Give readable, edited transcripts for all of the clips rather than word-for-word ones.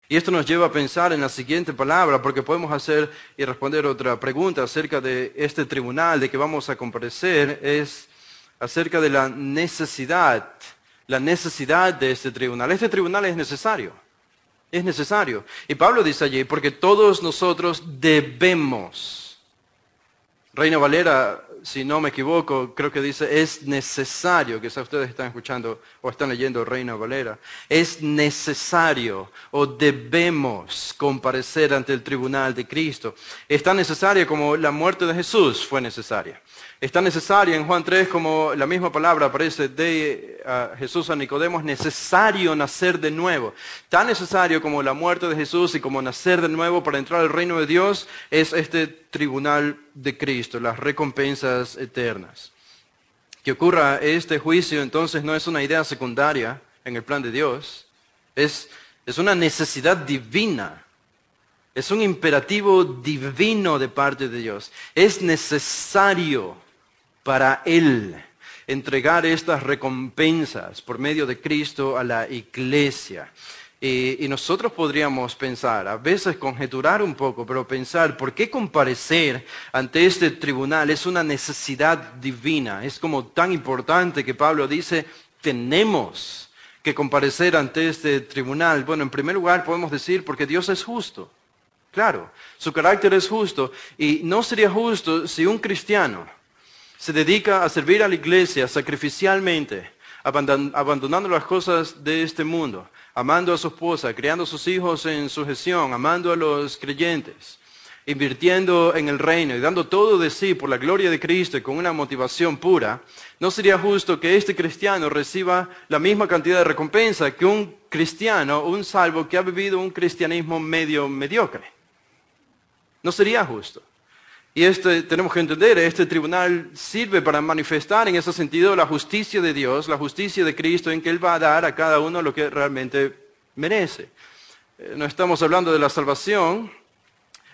Y esto nos lleva a pensar en la siguiente palabra, porque podemos hacer y responder otra pregunta acerca de este tribunal, de que vamos a comparecer, es acerca de la necesidad de este tribunal. Este tribunal es necesario. Es necesario. Y Pablo dice allí, porque todos nosotros debemos. Reina Valera, si no me equivoco, creo que dice, es necesario, quizás ustedes están escuchando o están leyendo Reina Valera, es necesario o debemos comparecer ante el tribunal de Cristo. Es tan necesario como la muerte de Jesús fue necesaria. Es tan necesaria en Juan 3 como la misma palabra aparece de Jesús a Nicodemo, es necesario nacer de nuevo. Tan necesario como la muerte de Jesús y como nacer de nuevo para entrar al reino de Dios es este tribunal de Cristo, las recompensas eternas. Que ocurra este juicio entonces no es una idea secundaria en el plan de Dios, es una necesidad divina. Es un imperativo divino de parte de Dios. Es necesario para Él entregar estas recompensas por medio de Cristo a la iglesia. Y nosotros podríamos pensar, a veces conjeturar un poco, pero pensar, ¿por qué comparecer ante este tribunal? Es una necesidad divina. Es como tan importante que Pablo dice, tenemos que comparecer ante este tribunal. Bueno, en primer lugar podemos decir, porque Dios es justo. Claro, su carácter es justo. Y no sería justo si un cristiano se dedica a servir a la iglesia sacrificialmente, abandonando las cosas de este mundo, amando a su esposa, criando a sus hijos en sujeción, amando a los creyentes, invirtiendo en el reino y dando todo de sí por la gloria de Cristo y con una motivación pura. ¿No sería justo que este cristiano reciba la misma cantidad de recompensa que un cristiano, un salvo que ha vivido un cristianismo medio mediocre? No sería justo. Y tenemos que entender, este tribunal sirve para manifestar en ese sentido la justicia de Dios, la justicia de Cristo, en que Él va a dar a cada uno lo que realmente merece. No estamos hablando de la salvación.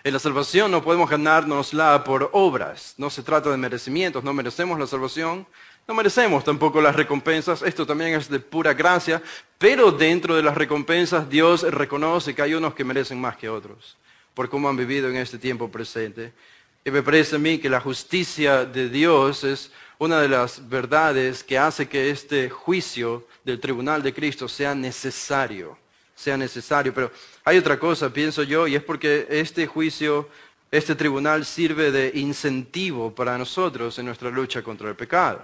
En la salvación no podemos ganárnosla por obras. No se trata de merecimientos, no merecemos la salvación. No merecemos tampoco las recompensas. Esto también es de pura gracia. Pero dentro de las recompensas Dios reconoce que hay unos que merecen más que otros, por cómo han vivido en este tiempo presente. Y me parece a mí que la justicia de Dios es una de las verdades que hace que este juicio del tribunal de Cristo sea necesario. Pero hay otra cosa, pienso yo, y es porque este juicio, este tribunal sirve de incentivo para nosotros en nuestra lucha contra el pecado.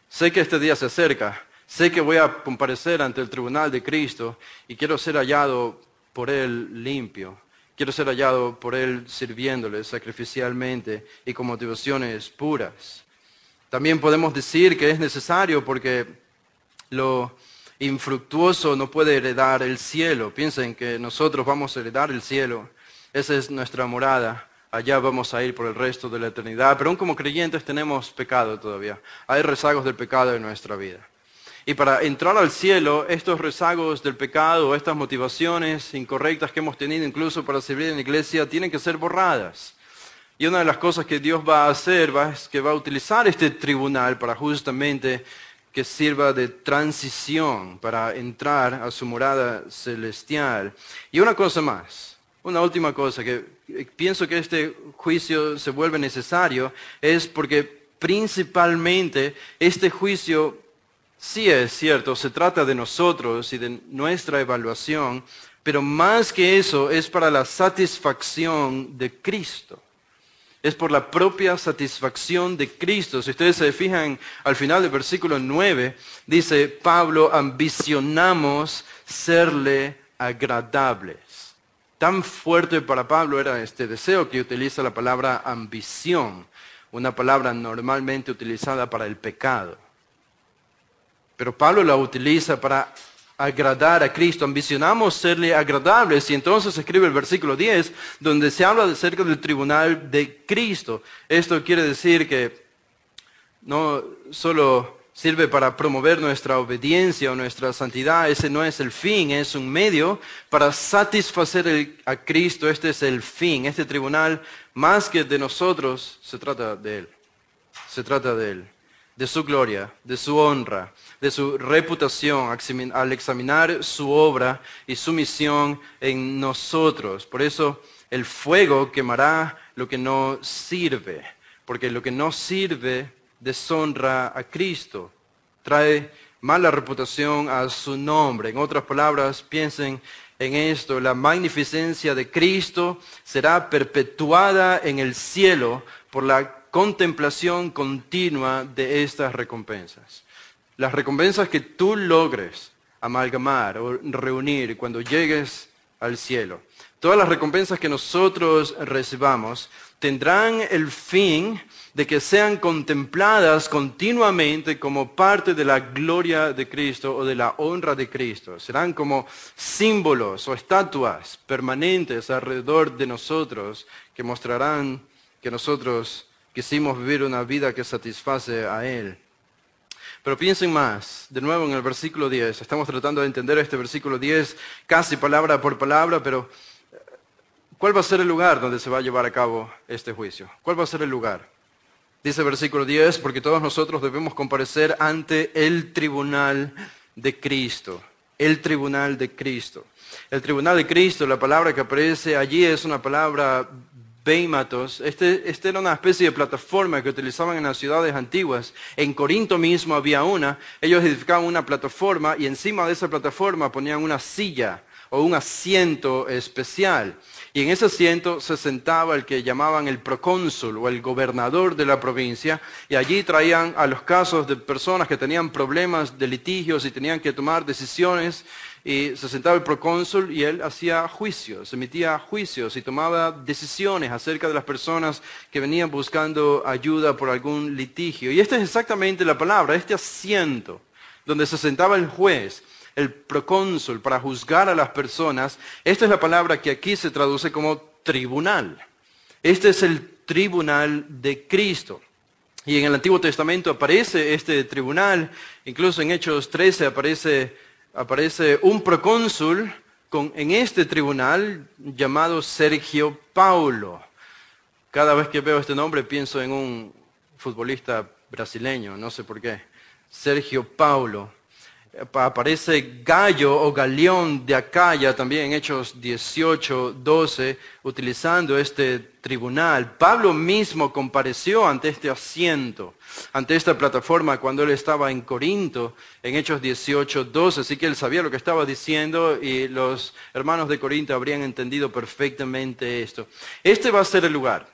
Sé que este día se acerca, sé que voy a comparecer ante el tribunal de Cristo y quiero ser hallado por Él limpio. Quiero ser hallado por Él sirviéndole sacrificialmente y con motivaciones puras. También podemos decir que es necesario porque lo infructuoso no puede heredar el cielo. Piensen que nosotros vamos a heredar el cielo. Esa es nuestra morada. Allá vamos a ir por el resto de la eternidad. Pero aún como creyentes tenemos pecado todavía. Hay rezagos del pecado en nuestra vida. Y para entrar al cielo, estos rezagos del pecado, estas motivaciones incorrectas que hemos tenido incluso para servir en la iglesia, tienen que ser borradas. Y una de las cosas que Dios va a hacer es que va a utilizar este tribunal para justamente que sirva de transición para entrar a su morada celestial. Y una cosa más, una última cosa que pienso que este juicio se vuelve necesario es porque principalmente este juicio, sí es cierto, se trata de nosotros y de nuestra evaluación, pero más que eso es para la satisfacción de Cristo. Es por la propia satisfacción de Cristo. Si ustedes se fijan al final del versículo 9, dice Pablo, ambicionamos serle agradables. Tan fuerte para Pablo era este deseo que utiliza la palabra ambición, una palabra normalmente utilizada para el pecado. Pero Pablo la utiliza para agradar a Cristo. Ambicionamos serle agradables. Y entonces escribe el versículo 10, donde se habla acerca del tribunal de Cristo. Esto quiere decir que no solo sirve para promover nuestra obediencia o nuestra santidad. Ese no es el fin, es un medio para satisfacer a Cristo. Este es el fin. Este tribunal, más que de nosotros, se trata de Él. Se trata de Él. de su gloria, de su honra, de su reputación al examinar su obra y su misión en nosotros. Por eso el fuego quemará lo que no sirve, porque lo que no sirve deshonra a Cristo, trae mala reputación a su nombre. En otras palabras, piensen en esto: la magnificencia de Cristo será perpetuada en el cielo por la contemplación continua de estas recompensas. Las recompensas que tú logres amalgamar o reunir cuando llegues al cielo, todas las recompensas que nosotros recibamos tendrán el fin de que sean contempladas continuamente como parte de la gloria de Cristo o de la honra de Cristo. Serán como símbolos o estatuas permanentes alrededor de nosotros que mostrarán que nosotros quisimos vivir una vida que satisface a Él. Pero piensen más, de nuevo en el versículo 10. Estamos tratando de entender este versículo 10 casi palabra por palabra, pero ¿cuál va a ser el lugar donde se va a llevar a cabo este juicio? ¿Cuál va a ser el lugar? Dice el versículo 10, porque todos nosotros debemos comparecer ante el tribunal de Cristo. El tribunal de Cristo. El tribunal de Cristo, la palabra que aparece allí es una palabra beimatos. Este era una especie de plataforma que utilizaban en las ciudades antiguas. En Corinto mismo había una. Ellos edificaban una plataforma y encima de esa plataforma ponían una silla o un asiento especial. Y en ese asiento se sentaba el que llamaban el procónsul o el gobernador de la provincia, y allí traían a los casos de personas que tenían problemas de litigios y tenían que tomar decisiones, y se sentaba el procónsul y él hacía juicios, emitía juicios y tomaba decisiones acerca de las personas que venían buscando ayuda por algún litigio. Y esta es exactamente la palabra, este asiento donde se sentaba el juez, el procónsul, para juzgar a las personas. Esta es la palabra que aquí se traduce como tribunal. Este es el tribunal de Cristo. Y en el Antiguo Testamento aparece este tribunal, incluso en Hechos 13 aparece un procónsul en este tribunal llamado Sergio Paulo. Cada vez que veo este nombre pienso en un futbolista brasileño, no sé por qué. Sergio Paulo. Aparece Gallo o Galión de Acaya también en Hechos 18, 12, utilizando este tribunal. Pablo mismo compareció ante este asiento, ante esta plataforma cuando él estaba en Corinto, en Hechos 18, 12, así que él sabía lo que estaba diciendo y los hermanos de Corinto habrían entendido perfectamente esto. Este va a ser el lugar.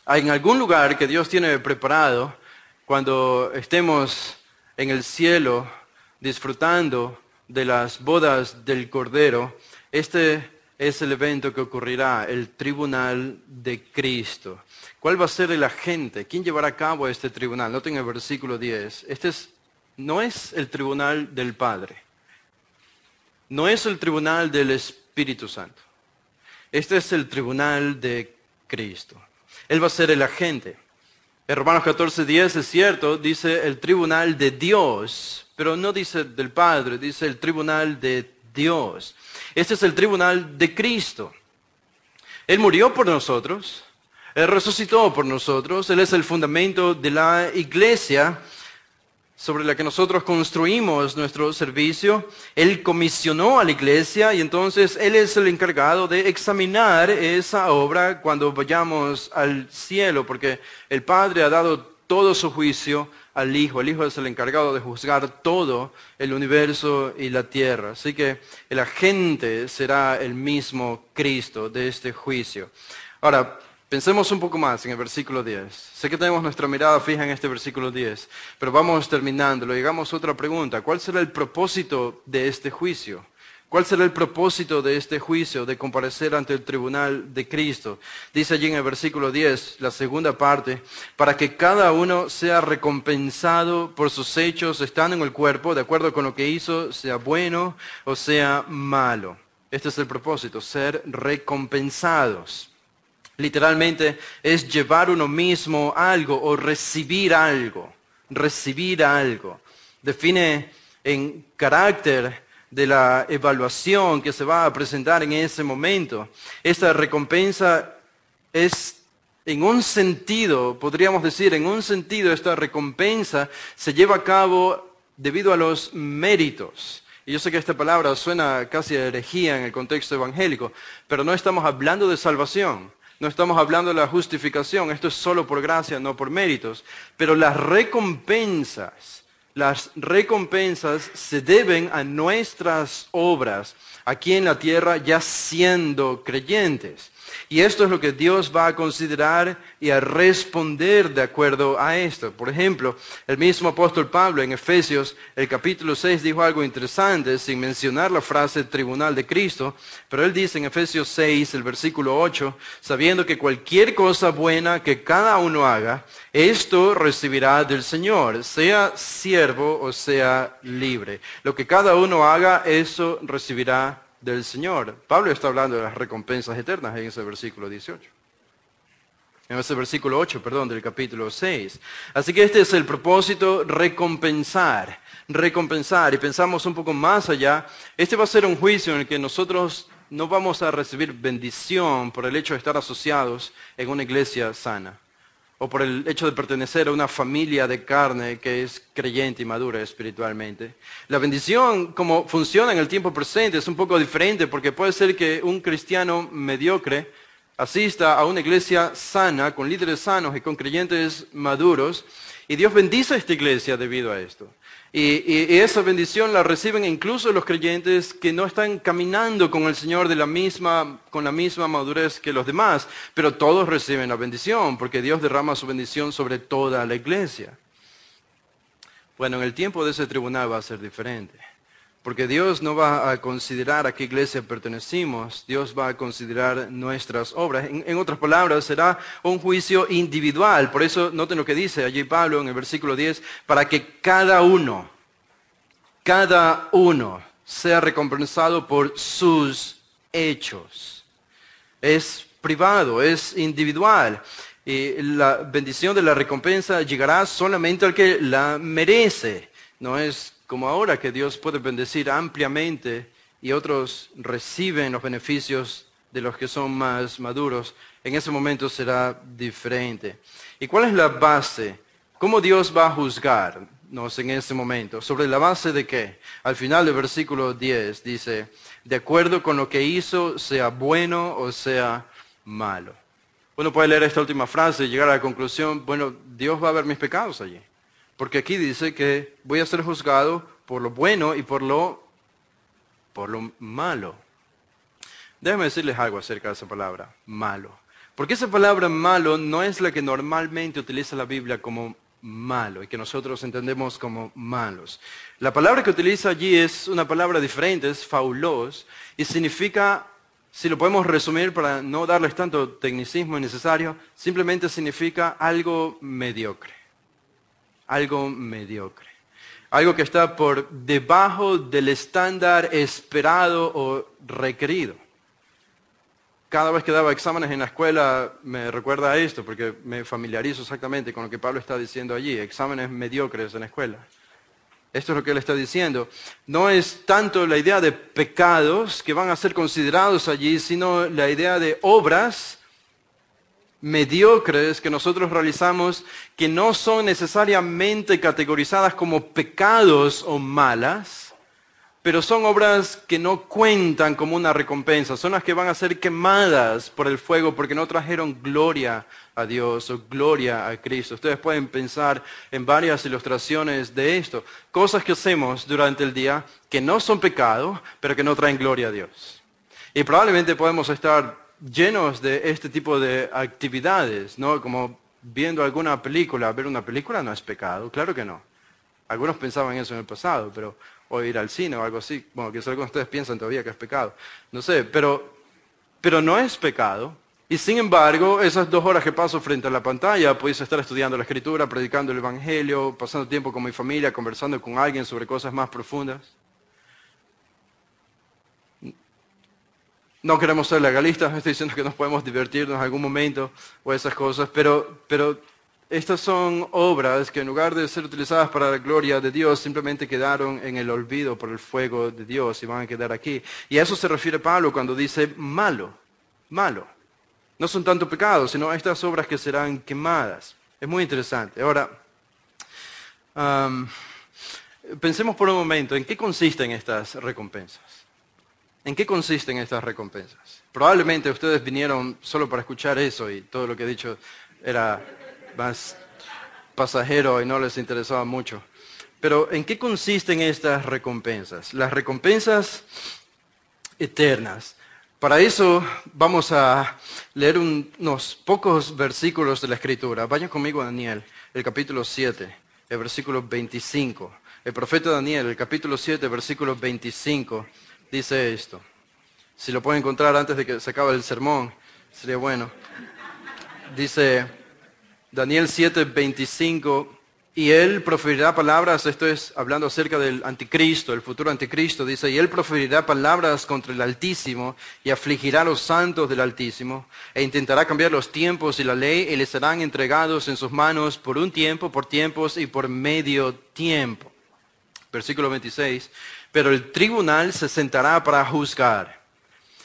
En algún lugar que Dios tiene preparado cuando estemos en el cielo, disfrutando de las bodas del Cordero. Este es el evento que ocurrirá, el tribunal de Cristo. ¿Cuál va a ser el agente? ¿Quién llevará a cabo este tribunal? Noten el versículo 10. No es el tribunal del Padre. No es el tribunal del Espíritu Santo. Este es el tribunal de Cristo. Él va a ser el agente. En Romanos 14:10 es cierto, dice el tribunal de Dios, pero no dice del Padre, dice el tribunal de Dios. Este es el tribunal de Cristo. Él murió por nosotros, Él resucitó por nosotros, Él es el fundamento de la iglesia sobre la que nosotros construimos nuestro servicio. Él comisionó a la iglesia y entonces Él es el encargado de examinar esa obra cuando vayamos al cielo, porque el Padre ha dado todo su juicio al Hijo. El Hijo es el encargado de juzgar todo el universo y la tierra. Así que el agente será el mismo Cristo de este juicio. Ahora, pensemos un poco más en el versículo 10. Sé que tenemos nuestra mirada fija en este versículo 10, pero vamos terminándolo. Llegamos a otra pregunta. ¿Cuál será el propósito de este juicio? ¿Cuál será el propósito de este juicio, de comparecer ante el tribunal de Cristo? Dice allí en el versículo 10, la segunda parte, para que cada uno sea recompensado por sus hechos estando en el cuerpo, de acuerdo con lo que hizo, sea bueno o sea malo. Este es el propósito, ser recompensados. Literalmente es llevar uno mismo algo o recibir algo. Recibir algo. Define en carácter de la evaluación que se va a presentar en ese momento. Esta recompensa es En un sentido, podríamos decir, en un sentido esta recompensa se lleva a cabo debido a los méritos. Y yo sé que esta palabra suena casi a herejía en el contexto evangélico, pero no estamos hablando de salvación, no estamos hablando de la justificación, esto es solo por gracia, no por méritos. Pero las recompensas se deben a nuestras obras aquí en la tierra ya siendo creyentes. Y esto es lo que Dios va a considerar y a responder de acuerdo a esto. Por ejemplo, el mismo apóstol Pablo en Efesios, el capítulo 6, dijo algo interesante sin mencionar la frase tribunal de Cristo, pero él dice en Efesios 6, el versículo 8, sabiendo que cualquier cosa buena que cada uno haga, esto recibirá del Señor, sea siervo o sea libre. Lo que cada uno haga, eso recibirá del Señor. Pablo está hablando de las recompensas eternas en ese versículo 18. En ese versículo 8, perdón, del capítulo 6. Así que este es el propósito, recompensar. Y pensamos un poco más allá. Este va a ser un juicio en el que nosotros no vamos a recibir bendición por el hecho de estar asociados en una iglesia sana, o por el hecho de pertenecer a una familia de carne que es creyente y madura espiritualmente. La bendición, como funciona en el tiempo presente, es un poco diferente, porque puede ser que un cristiano mediocre asista a una iglesia sana, con líderes sanos y con creyentes maduros, y Dios bendice a esta iglesia debido a esto. Y esa bendición la reciben incluso los creyentes que no están caminando con el Señor con la misma madurez que los demás, pero todos reciben la bendición, porque Dios derrama su bendición sobre toda la iglesia. Bueno, en el tiempo de ese tribunal va a ser diferente, porque Dios no va a considerar a qué iglesia pertenecimos, Dios va a considerar nuestras obras. En otras palabras, será un juicio individual. Por eso, noten lo que dice allí Pablo en el versículo 10, para que cada uno sea recompensado por sus hechos. Es privado, es individual. Y la bendición de la recompensa llegará solamente al que la merece. No es como ahora que Dios puede bendecir ampliamente y otros reciben los beneficios de los que son más maduros. En ese momento será diferente. ¿Y cuál es la base? ¿Cómo Dios va a juzgarnos en ese momento? ¿Sobre la base de qué? Al final del versículo 10 dice, de acuerdo con lo que hizo, sea bueno o sea malo. Uno puede leer esta última frase y llegar a la conclusión, bueno, Dios va a ver mis pecados allí. Porque aquí dice que voy a ser juzgado por lo bueno y por lo malo. Déjenme decirles algo acerca de esa palabra, malo. Porque esa palabra malo no es la que normalmente utiliza la Biblia como malo y que nosotros entendemos como malos. La palabra que utiliza allí es una palabra diferente, es faulos, y significa, si lo podemos resumir para no darles tanto tecnicismo innecesario, simplemente significa algo mediocre. Algo mediocre. Algo que está por debajo del estándar esperado o requerido. Cada vez que daba exámenes en la escuela me recuerda a esto, porque me familiarizo exactamente con lo que Pablo está diciendo allí, exámenes mediocres en la escuela. Esto es lo que él está diciendo. No es tanto la idea de pecados que van a ser considerados allí, sino la idea de obras mediocres que nosotros realizamos que no son necesariamente categorizadas como pecados o malas, pero son obras que no cuentan como una recompensa, son las que van a ser quemadas por el fuego porque no trajeron gloria a Dios o gloria a Cristo. Ustedes pueden pensar en varias ilustraciones de esto, cosas que hacemos durante el día que no son pecado, pero que no traen gloria a Dios. Y probablemente podemos estar llenos de este tipo de actividades, ¿no? Como viendo alguna película. Ver una película no es pecado, claro que no. Algunos pensaban eso en el pasado, pero o ir al cine o algo así, bueno, que algunos de ustedes piensan todavía que es pecado. No sé, pero no es pecado. Y sin embargo, esas 2 horas que paso frente a la pantalla, puedes estar estudiando la Escritura, predicando el Evangelio, pasando tiempo con mi familia, conversando con alguien sobre cosas más profundas. No queremos ser legalistas, no estoy diciendo que nos podemos divertirnos en algún momento o esas cosas, pero estas son obras que en lugar de ser utilizadas para la gloria de Dios, simplemente quedaron en el olvido por el fuego de Dios y van a quedar aquí. Y a eso se refiere Pablo cuando dice malo, malo. No son tanto pecados, sino estas obras que serán quemadas. Es muy interesante. Ahora, pensemos por un momento, ¿en qué consisten estas recompensas? ¿En qué consisten estas recompensas? Probablemente ustedes vinieron solo para escuchar eso y todo lo que he dicho era más pasajero y no les interesaba mucho. Pero ¿en qué consisten estas recompensas? Las recompensas eternas. Para eso vamos a leer unos pocos versículos de la Escritura. Vayan conmigo a Daniel, el capítulo 7, el versículo 25. El profeta Daniel, el capítulo 7, versículo 25, dice esto. Si lo pueden encontrar antes de que se acabe el sermón, sería bueno. Dice Daniel 7, 25, y él proferirá palabras, esto es hablando acerca del anticristo, el futuro anticristo, dice, y él proferirá palabras contra el Altísimo y afligirá a los santos del Altísimo e intentará cambiar los tiempos y la ley y les serán entregados en sus manos por un tiempo, por tiempos y por medio tiempo. Versículo 26, pero el tribunal se sentará para juzgar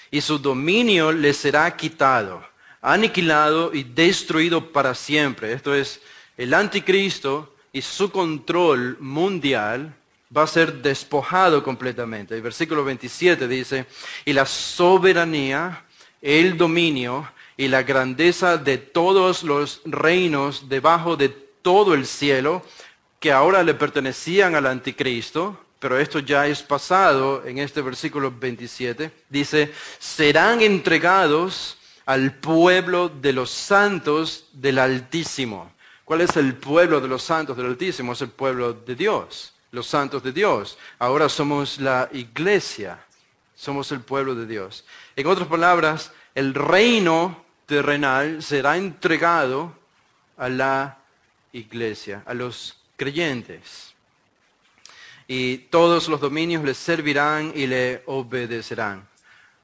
y su dominio le será quitado, aniquilado y destruido para siempre. Esto es, el anticristo y su control mundial va a ser despojado completamente. El versículo 27 dice, y la soberanía, el dominio y la grandeza de todos los reinos debajo de todo el cielo, que ahora le pertenecían al anticristo, pero esto ya es pasado en este versículo 27, dice, serán entregados al pueblo de los santos del Altísimo. ¿Cuál es el pueblo de los santos del Altísimo? Es el pueblo de Dios, los santos de Dios. Ahora somos la iglesia, somos el pueblo de Dios. En otras palabras, el reino terrenal será entregado a la iglesia, a los creyentes. Y todos los dominios le servirán y le obedecerán.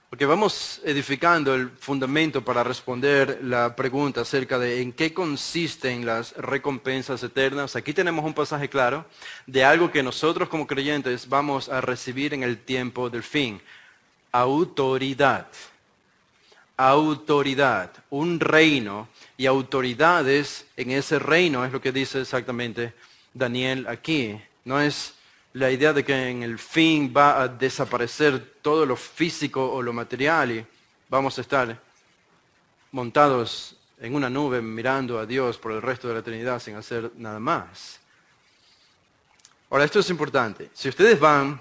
Porque vamos edificando el fundamento para responder la pregunta acerca de en qué consisten las recompensas eternas. Aquí tenemos un pasaje claro de algo que nosotros como creyentes vamos a recibir en el tiempo del fin. Autoridad. Autoridad. Un reino y autoridades en ese reino es lo que dice exactamente Daniel aquí. No es la idea de que en el fin va a desaparecer todo lo físico o lo material y vamos a estar montados en una nube mirando a Dios por el resto de la eternidad sin hacer nada más. Ahora, esto es importante. Si ustedes van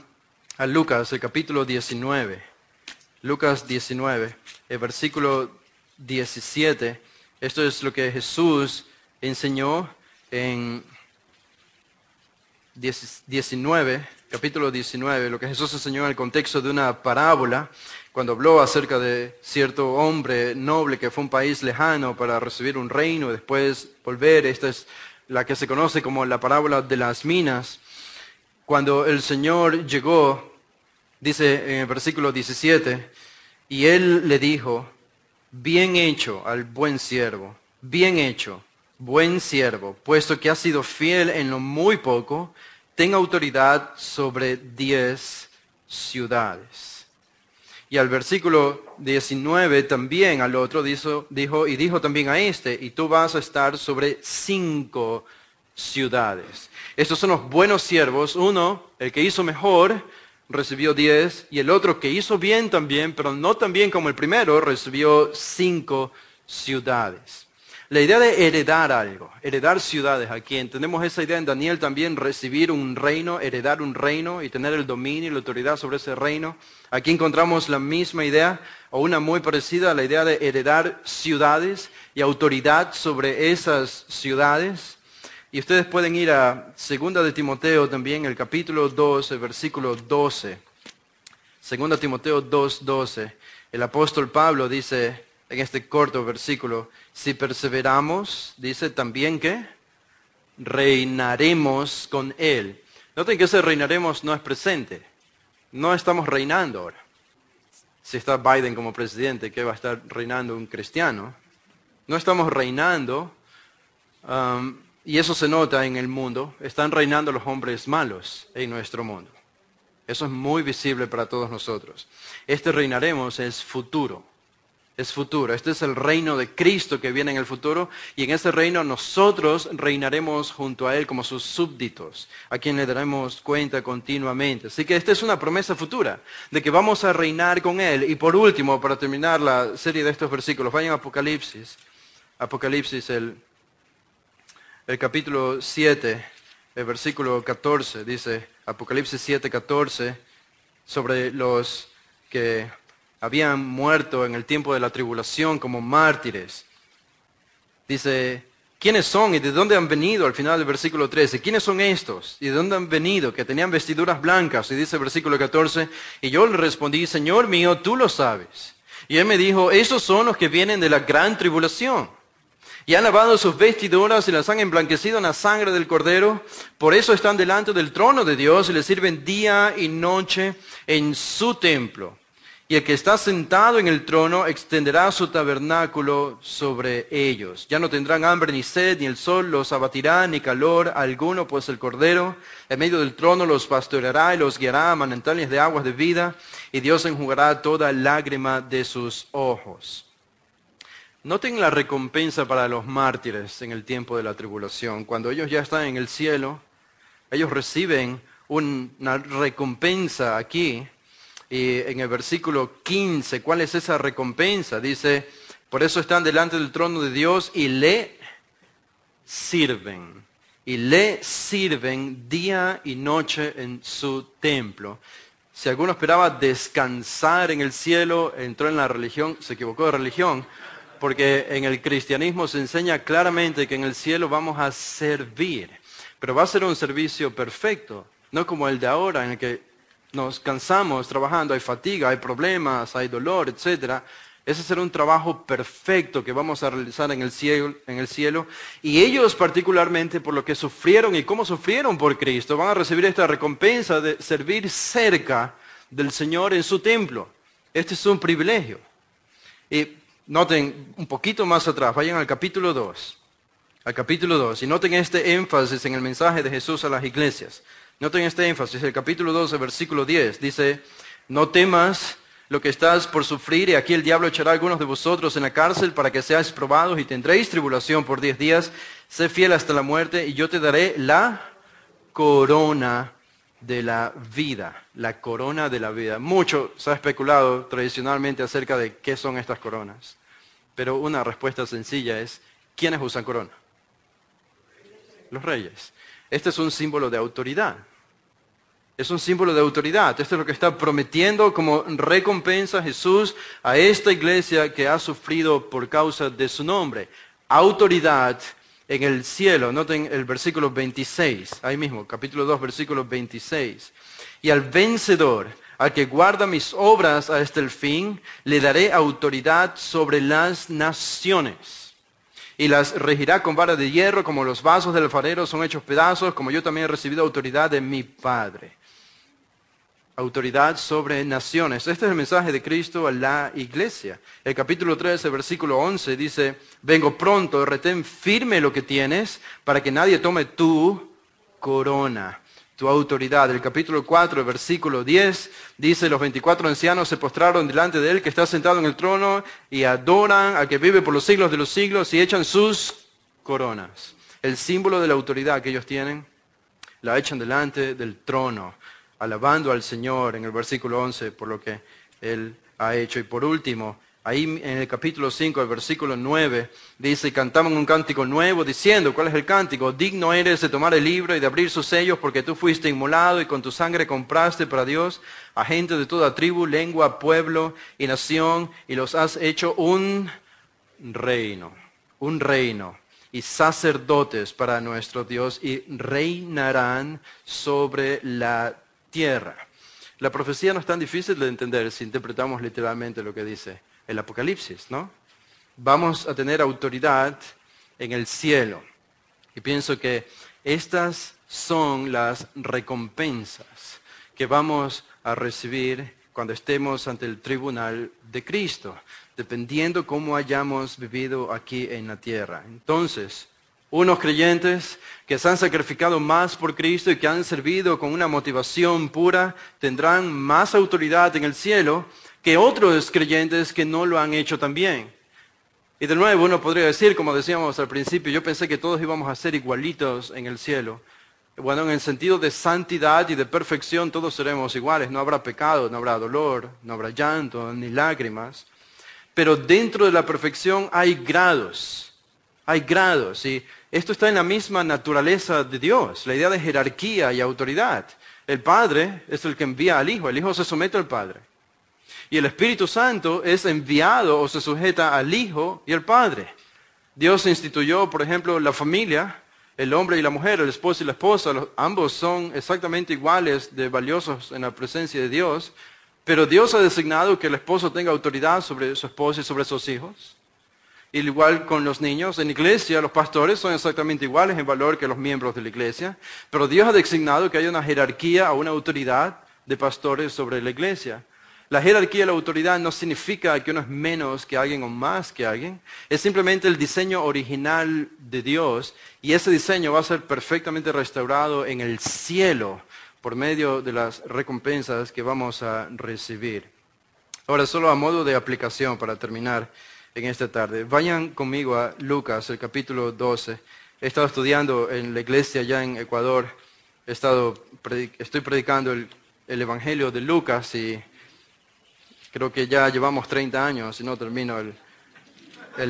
a Lucas, el capítulo 19, Lucas 19, el versículo 17, esto es lo que Jesús enseñó en 19, capítulo 19, lo que Jesús enseñó en el contexto de una parábola, cuando habló acerca de cierto hombre noble que fue a un país lejano para recibir un reino y después volver. Esta es la que se conoce como la parábola de las minas. Cuando el Señor llegó, dice en el versículo 17, y él le dijo, bien hecho al buen siervo, bien hecho, buen siervo, puesto que has sido fiel en lo muy poco, ten autoridad sobre 10 ciudades. Y al versículo 19 también al otro dijo también a este, y tú vas a estar sobre 5 ciudades. Estos son los buenos siervos. Uno, el que hizo mejor, recibió 10, y el otro que hizo bien también, pero no tan bien como el primero, recibió 5 ciudades. La idea de heredar algo, heredar ciudades, aquí entendemos esa idea en Daniel también, recibir un reino, heredar un reino y tener el dominio y la autoridad sobre ese reino. Aquí encontramos la misma idea, o una muy parecida a la idea de heredar ciudades y autoridad sobre esas ciudades. Y ustedes pueden ir a 2 de Timoteo también, el capítulo 2, el versículo 12. 2 Timoteo 2, 12. El apóstol Pablo dice en este corto versículo, si perseveramos, dice también que reinaremos con Él. Noten que ese reinaremos no es presente. No estamos reinando ahora. Si está Biden como presidente, ¿qué va a estar reinando un cristiano? No estamos reinando, y eso se nota en el mundo. Están reinando los hombres malos en nuestro mundo. Eso es muy visible para todos nosotros. Este reinaremos es futuro. Es futuro. Este es el reino de Cristo que viene en el futuro, y en ese reino nosotros reinaremos junto a Él como sus súbditos, a quien le daremos cuenta continuamente. Así que esta es una promesa futura, de que vamos a reinar con Él. Y por último, para terminar la serie de estos versículos, vayan a Apocalipsis. Apocalipsis, el capítulo 7, el versículo 14, dice Apocalipsis 7, 14, sobre los que habían muerto en el tiempo de la tribulación como mártires. Dice, ¿quiénes son y de dónde han venido? Al final del versículo 13, ¿quiénes son estos y de dónde han venido? Que tenían vestiduras blancas. Y dice el versículo 14, y yo le respondí, Señor mío, tú lo sabes. Y él me dijo, esos son los que vienen de la gran tribulación. Y han lavado sus vestiduras y las han emblanquecido en la sangre del Cordero. Por eso están delante del trono de Dios y le sirven día y noche en su templo. Y el que está sentado en el trono extenderá su tabernáculo sobre ellos. Ya no tendrán hambre ni sed, ni el sol los abatirá, ni calor alguno, pues el Cordero en medio del trono los pastoreará y los guiará a manantiales de aguas de vida, y Dios enjugará toda lágrima de sus ojos. Noten la recompensa para los mártires en el tiempo de la tribulación. Cuando ellos ya están en el cielo, ellos reciben una recompensa aquí. Y en el versículo 15, ¿cuál es esa recompensa? Dice, por eso están delante del trono de Dios y le sirven. Y le sirven día y noche en su templo. Si alguno esperaba descansar en el cielo, entró en la religión, se equivocó de religión, porque en el cristianismo se enseña claramente que en el cielo vamos a servir. Pero va a ser un servicio perfecto, no como el de ahora en el que nos cansamos trabajando, hay fatiga, hay problemas, hay dolor, etc. Ese será un trabajo perfecto que vamos a realizar en el cielo. Y ellos particularmente, por lo que sufrieron y cómo sufrieron por Cristo, van a recibir esta recompensa de servir cerca del Señor en su templo. Este es un privilegio. Y noten un poquito más atrás, vayan al capítulo 2. Al capítulo 2. Y noten este énfasis en el mensaje de Jesús a las iglesias. Noten este énfasis, el capítulo 2, el versículo 10, dice, no temas lo que estás por sufrir, y aquí el diablo echará a algunos de vosotros en la cárcel para que seáis probados y tendréis tribulación por 10 días, sé fiel hasta la muerte y yo te daré la corona de la vida, la corona de la vida. Mucho se ha especulado tradicionalmente acerca de qué son estas coronas, pero una respuesta sencilla es, ¿quiénes usan corona? Los reyes. Este es un símbolo de autoridad. Es un símbolo de autoridad. Esto es lo que está prometiendo como recompensa Jesús a esta iglesia que ha sufrido por causa de su nombre. Autoridad en el cielo. Noten el versículo 26. Ahí mismo, capítulo 2, versículo 26. Y al vencedor, al que guarda mis obras hasta el fin, le daré autoridad sobre las naciones. Y las regirá con vara de hierro, como los vasos del alfarero son hechos pedazos, como yo también he recibido autoridad de mi Padre. Autoridad sobre naciones. Este es el mensaje de Cristo a la iglesia. El capítulo 13, versículo 11 dice, vengo pronto, retén firme lo que tienes, para que nadie tome tu corona, tu autoridad. El capítulo 4, versículo 10 dice, los 24 ancianos se postraron delante de él que está sentado en el trono y adoran al que vive por los siglos de los siglos y echan sus coronas. El símbolo de la autoridad que ellos tienen, la echan delante del trono, alabando al Señor en el versículo 11 por lo que Él ha hecho. Y por último, ahí en el capítulo 5, el versículo 9, dice, cantaban un cántico nuevo diciendo, ¿cuál es el cántico? Digno eres de tomar el libro y de abrir sus sellos porque tú fuiste inmolado y con tu sangre compraste para Dios a gente de toda tribu, lengua, pueblo y nación y los has hecho un reino y sacerdotes para nuestro Dios y reinarán sobre la tierra. La profecía no es tan difícil de entender si interpretamos literalmente lo que dice el Apocalipsis, ¿no? Vamos a tener autoridad en el cielo. Y pienso que estas son las recompensas que vamos a recibir cuando estemos ante el tribunal de Cristo, dependiendo cómo hayamos vivido aquí en la tierra. Entonces, unos creyentes que se han sacrificado más por Cristo y que han servido con una motivación pura, tendrán más autoridad en el cielo que otros creyentes que no lo han hecho también. Y de nuevo uno podría decir, como decíamos al principio, yo pensé que todos íbamos a ser igualitos en el cielo. Bueno, en el sentido de santidad y de perfección todos seremos iguales. No habrá pecado, no habrá dolor, no habrá llanto, ni lágrimas. Pero dentro de la perfección hay grados. Hay grados. Y esto está en la misma naturaleza de Dios, la idea de jerarquía y autoridad. El Padre es el que envía al Hijo. El Hijo se somete al Padre. Y el Espíritu Santo es enviado o se sujeta al Hijo y al Padre. Dios instituyó, por ejemplo, la familia, el hombre y la mujer, el esposo y la esposa, ambos son exactamente iguales de valiosos en la presencia de Dios, pero Dios ha designado que el esposo tenga autoridad sobre su esposa y sobre sus hijos. Igual con los niños, en la iglesia los pastores son exactamente iguales en valor que los miembros de la iglesia, pero Dios ha designado que haya una jerarquía o una autoridad de pastores sobre la iglesia. La jerarquía y la autoridad no significa que uno es menos que alguien o más que alguien. Es simplemente el diseño original de Dios y ese diseño va a ser perfectamente restaurado en el cielo por medio de las recompensas que vamos a recibir. Ahora, solo a modo de aplicación para terminar en esta tarde. Vayan conmigo a Lucas, el capítulo 12. He estado estudiando en la iglesia allá en Ecuador. Estoy predicando el Evangelio de Lucas y creo que ya llevamos 30 años y no termino el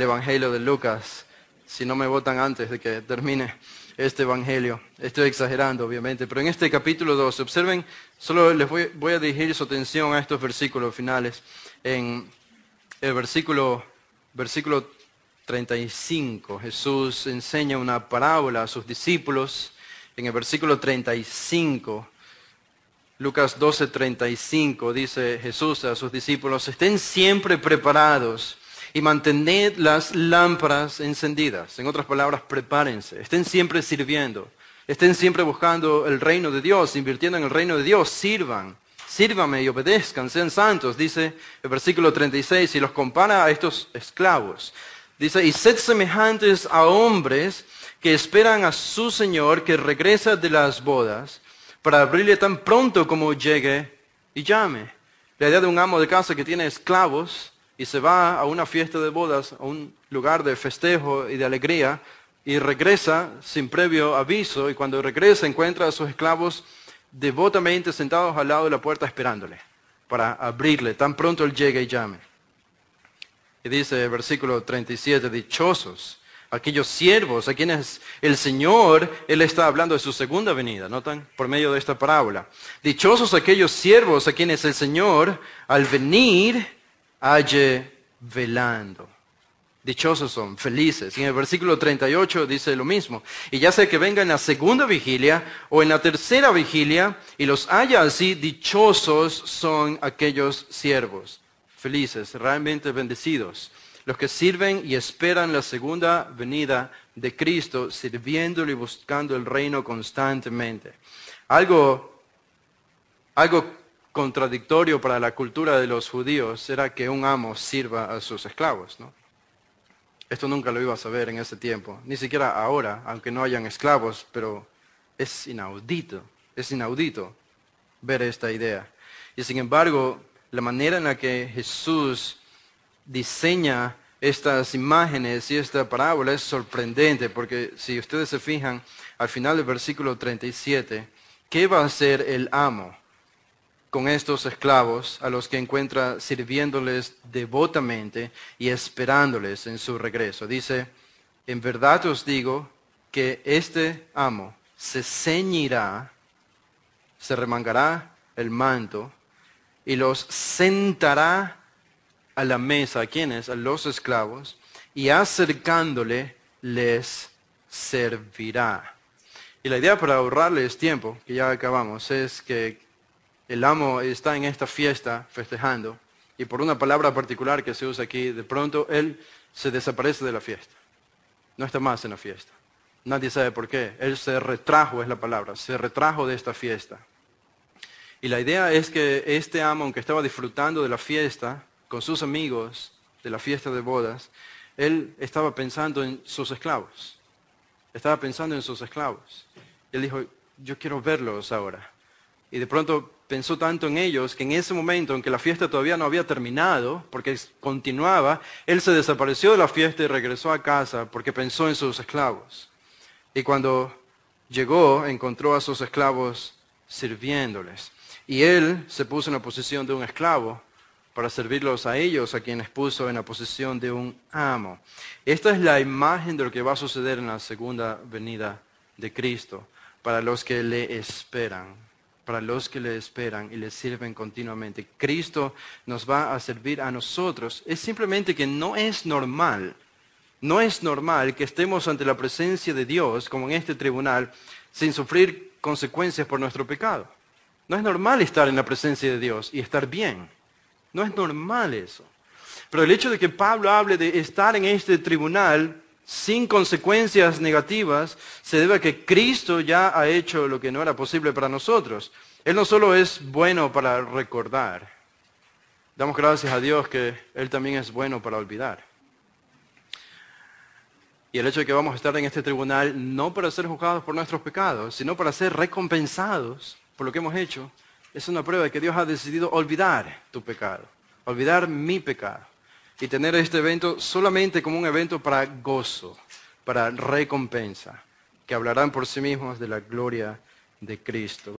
Evangelio de Lucas, si no me votan antes de que termine este Evangelio. Estoy exagerando, obviamente, pero en este capítulo 12, observen, solo les voy a dirigir su atención a estos versículos finales. En el versículo 35, Jesús enseña una parábola a sus discípulos. En el versículo 35, Lucas 12:35 dice Jesús a sus discípulos, estén siempre preparados y mantened las lámparas encendidas. En otras palabras, prepárense, estén siempre sirviendo, estén siempre buscando el reino de Dios, invirtiendo en el reino de Dios, sírvanme y obedezcan, sean santos, dice el versículo 36, y los compara a estos esclavos. Dice, y sed semejantes a hombres que esperan a su Señor que regresa de las bodas, para abrirle tan pronto como llegue y llame. La idea de un amo de casa que tiene esclavos y se va a una fiesta de bodas, a un lugar de festejo y de alegría, y regresa sin previo aviso, y cuando regresa encuentra a sus esclavos devotamente sentados al lado de la puerta esperándole, para abrirle tan pronto él llegue y llame. Y dice el versículo 37, dichosos aquellos siervos a quienes el Señor, Él está hablando de su segunda venida, ¿notan? Por medio de esta parábola. Dichosos aquellos siervos a quienes el Señor, al venir, halle velando. Dichosos son, felices. Y en el versículo 38 dice lo mismo. Y ya sea que venga en la segunda vigilia o en la tercera vigilia y los haya así, dichosos son aquellos siervos. Felices, realmente bendecidos. Los que sirven y esperan la segunda venida de Cristo, sirviéndole y buscando el reino constantemente. Algo contradictorio para la cultura de los judíos era que un amo sirva a sus esclavos, ¿no? Esto nunca lo ibas a ver en ese tiempo, ni siquiera ahora, aunque no hayan esclavos, pero es inaudito ver esta idea. Y sin embargo, la manera en la que Jesús diseña estas imágenes y esta parábola es sorprendente, porque si ustedes se fijan al final del versículo 37, ¿qué va a hacer el amo con estos esclavos a los que encuentra sirviéndoles devotamente y esperándoles en su regreso? Dice, en verdad os digo que este amo se ceñirá, se remangará el manto y los sentará a la mesa. ¿A quiénes? A los esclavos. Y acercándole les servirá. Y la idea para ahorrarles tiempo, que ya acabamos, es que el amo está en esta fiesta festejando y por una palabra particular que se usa aquí, de pronto él se desaparece de la fiesta. No está más en la fiesta. Nadie sabe por qué. Él se retrajo, es la palabra, se retrajo de esta fiesta. Y la idea es que este amo, aunque estaba disfrutando de la fiesta, con sus amigos de la fiesta de bodas, él estaba pensando en sus esclavos. Él dijo, yo quiero verlos ahora. Y de pronto pensó tanto en ellos que en ese momento, aunque la fiesta todavía no había terminado, porque continuaba, él se desapareció de la fiesta y regresó a casa porque pensó en sus esclavos. Y cuando llegó, encontró a sus esclavos sirviéndoles. Y él se puso en la posición de un esclavo para servirlos a ellos, a quienes puso en la posición de un amo. Esta es la imagen de lo que va a suceder en la segunda venida de Cristo, para los que le esperan, y le sirven continuamente. Cristo nos va a servir a nosotros. Es simplemente que no es normal que estemos ante la presencia de Dios, como en este tribunal, sin sufrir consecuencias por nuestro pecado. No es normal estar en la presencia de Dios y estar bien. No es normal eso. Pero el hecho de que Pablo hable de estar en este tribunal sin consecuencias negativas se debe a que Cristo ya ha hecho lo que no era posible para nosotros. Él no solo es bueno para recordar. Damos gracias a Dios que Él también es bueno para olvidar. Y el hecho de que vamos a estar en este tribunal no para ser juzgados por nuestros pecados, sino para ser recompensados por lo que hemos hecho, es una prueba de que Dios ha decidido olvidar tu pecado, olvidar mi pecado, y tener este evento solamente como un evento para gozo, para recompensa, que hablarán por sí mismos de la gloria de Cristo.